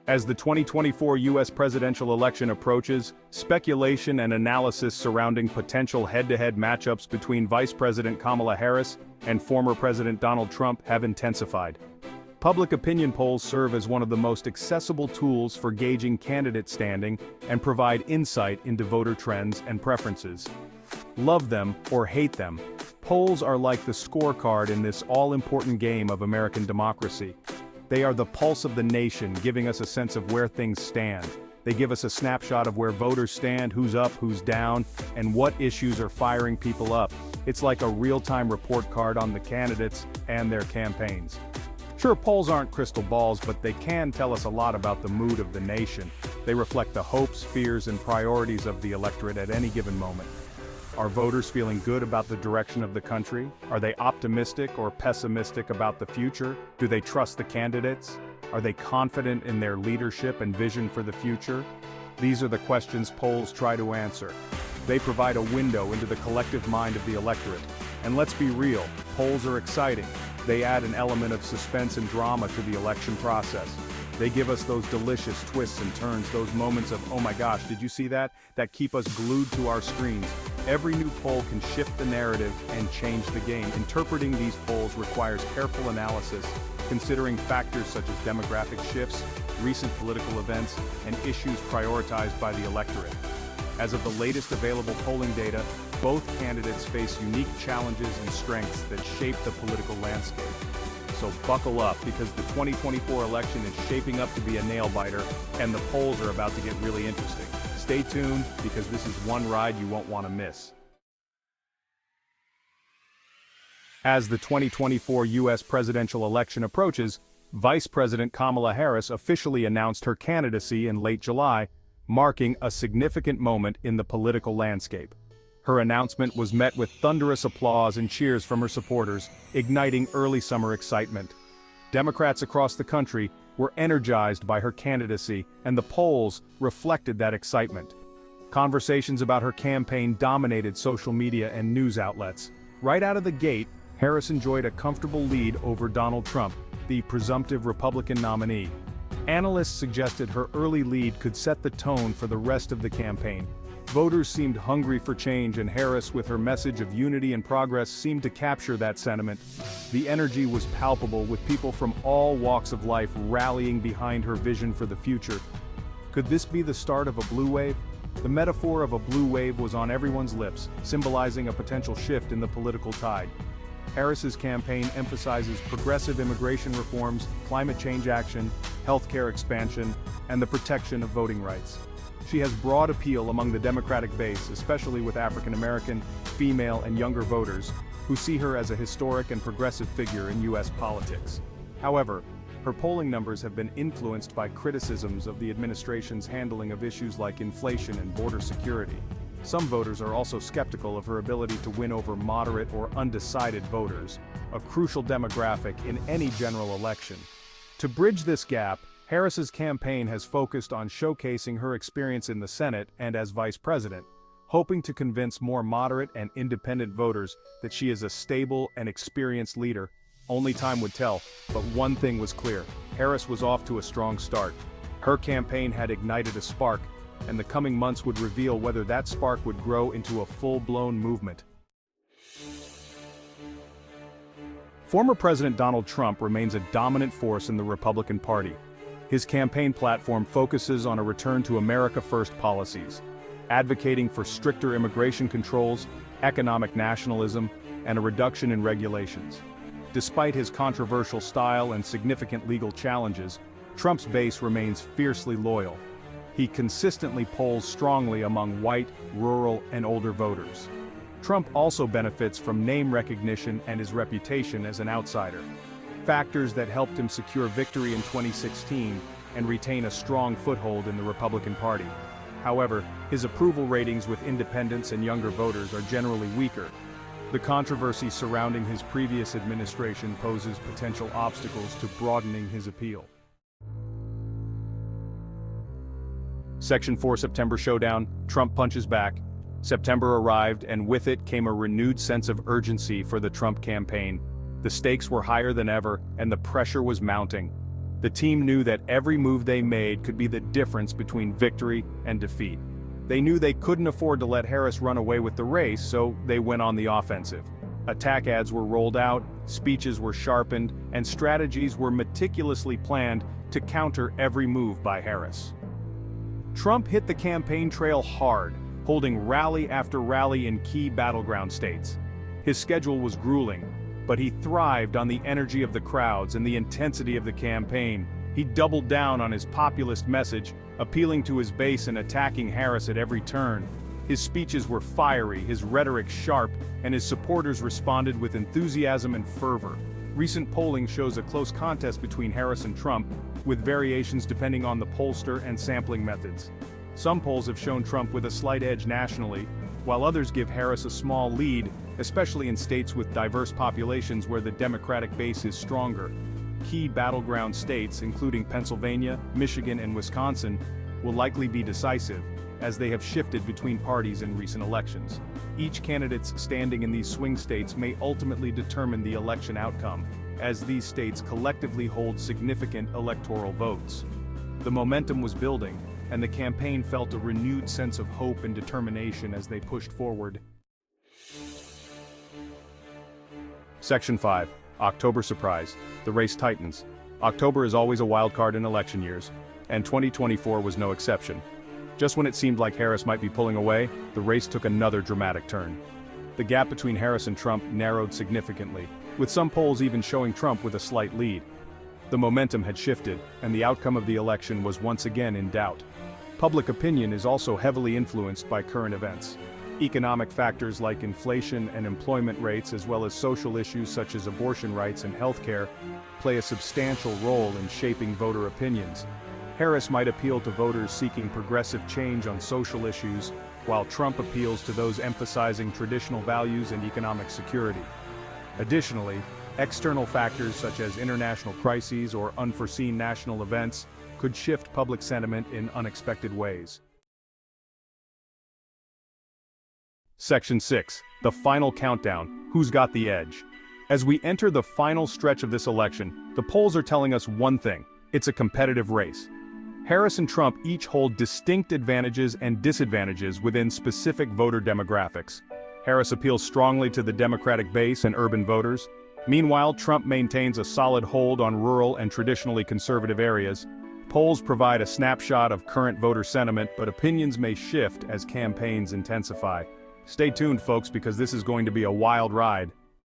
As the 2024 U.S. presidential election approaches, speculation and analysis surrounding potential head-to-head matchups between Vice President Kamala Harris and former President Donald Trump have intensified. Public opinion polls serve as one of the most accessible tools for gauging candidate standing and provide insight into voter trends and preferences. Love them or hate them, polls are like the scorecard in this all-important game of American democracy. They are the pulse of the nation, giving us a sense of where things stand. They give us a snapshot of where voters stand, who's up, who's down, and what issues are firing people up. It's like a real-time report card on the candidates and their campaigns. Sure, polls aren't crystal balls, but they can tell us a lot about the mood of the nation. They reflect the hopes, fears, and priorities of the electorate at any given moment. Are voters feeling good about the direction of the country? Are they optimistic or pessimistic about the future? Do they trust the candidates? Are they confident in their leadership and vision for the future? These are the questions polls try to answer. They provide a window into the collective mind of the electorate. And let's be real, polls are exciting. They add an element of suspense and drama to the election process. They give us those delicious twists and turns, those moments of, oh my gosh, did you see that? That keep us glued to our screens. Every new poll can shift the narrative and change the game. Interpreting these polls requires careful analysis, considering factors such as demographic shifts, recent political events, and issues prioritized by the electorate. As of the latest available polling data, both candidates face unique challenges and strengths that shape the political landscape. So buckle up, because the 2024 election is shaping up to be a nail-biter, and the polls are about to get really interesting. Stay tuned, because this is one ride you won't want to miss. As the 2024 U.S. presidential election approaches, Vice President Kamala Harris officially announced her candidacy in late July, marking a significant moment in the political landscape. Her announcement was met with thunderous applause and cheers from her supporters, igniting early summer excitement. Democrats across the country were energized by her candidacy, and the polls reflected that excitement. Conversations about her campaign dominated social media and news outlets. Right out of the gate, Harris enjoyed a comfortable lead over Donald Trump, the presumptive Republican nominee. Analysts suggested her early lead could set the tone for the rest of the campaign. Voters seemed hungry for change, and Harris, with her message of unity and progress, seemed to capture that sentiment. The energy was palpable, with people from all walks of life rallying behind her vision for the future. Could this be the start of a blue wave? The metaphor of a blue wave was on everyone's lips, symbolizing a potential shift in the political tide. Harris's campaign emphasizes progressive immigration reforms, climate change action, healthcare expansion, and the protection of voting rights. She has broad appeal among the Democratic base, especially with African American, female, and younger voters, who see her as a historic and progressive figure in U.S. politics. However, her polling numbers have been influenced by criticisms of the administration's handling of issues like inflation and border security. Some voters are also skeptical of her ability to win over moderate or undecided voters, a crucial demographic in any general election. To bridge this gap, Harris's campaign has focused on showcasing her experience in the Senate and as vice president, hoping to convince more moderate and independent voters that she is a stable and experienced leader. Only time would tell, but one thing was clear: Harris was off to a strong start. Her campaign had ignited a spark, and the coming months would reveal whether that spark would grow into a full-blown movement. Former President Donald Trump remains a dominant force in the Republican Party. His campaign platform focuses on a return to America First policies, advocating for stricter immigration controls, economic nationalism, and a reduction in regulations. Despite his controversial style and significant legal challenges, Trump's base remains fiercely loyal. He consistently polls strongly among white, rural, and older voters. Trump also benefits from name recognition and his reputation as an outsider, factors that helped him secure victory in 2016 and retain a strong foothold in the Republican Party. However, his approval ratings with independents and younger voters are generally weaker. The controversy surrounding his previous administration poses potential obstacles to broadening his appeal. Section 4 September showdown, Trump punches back. September arrived, and with it came a renewed sense of urgency for the Trump campaign. The stakes were higher than ever, and the pressure was mounting. The team knew that every move they made could be the difference between victory and defeat. They knew they couldn't afford to let Harris run away with the race, so they went on the offensive. Attack ads were rolled out, speeches were sharpened, and strategies were meticulously planned to counter every move by Harris. Trump hit the campaign trail hard, holding rally after rally in key battleground states. His schedule was grueling, but he thrived on the energy of the crowds and the intensity of the campaign. He doubled down on his populist message, appealing to his base and attacking Harris at every turn. His speeches were fiery, his rhetoric sharp, and his supporters responded with enthusiasm and fervor. Recent polling shows a close contest between Harris and Trump, with variations depending on the pollster and sampling methods. Some polls have shown Trump with a slight edge nationally, while others give Harris a small lead, especially in states with diverse populations where the Democratic base is stronger. Key battleground states, including Pennsylvania, Michigan, and Wisconsin, will likely be decisive, as they have shifted between parties in recent elections. Each candidate's standing in these swing states may ultimately determine the election outcome, as these states collectively hold significant electoral votes. The momentum was building, and the campaign felt a renewed sense of hope and determination as they pushed forward. Section 5. October Surprise. The race tightens. October is always a wild card in election years, and 2024 was no exception. Just when it seemed like Harris might be pulling away, the race took another dramatic turn. The gap between Harris and Trump narrowed significantly, with some polls even showing Trump with a slight lead. The momentum had shifted, and the outcome of the election was once again in doubt. Public opinion is also heavily influenced by current events. Economic factors like inflation and employment rates, as well as social issues such as abortion rights and healthcare, play a substantial role in shaping voter opinions. Harris might appeal to voters seeking progressive change on social issues, while Trump appeals to those emphasizing traditional values and economic security. Additionally, external factors such as international crises or unforeseen national events could shift public sentiment in unexpected ways. Section 6. The final countdown. Who's got the edge? As we enter the final stretch of this election, the polls are telling us one thing: it's a competitive race. Harris and Trump each hold distinct advantages and disadvantages within specific voter demographics. Harris appeals strongly to the Democratic base and urban voters. Meanwhile, Trump maintains a solid hold on rural and traditionally conservative areas. Polls provide a snapshot of current voter sentiment, but opinions may shift as campaigns intensify. Stay tuned, folks, because this is going to be a wild ride.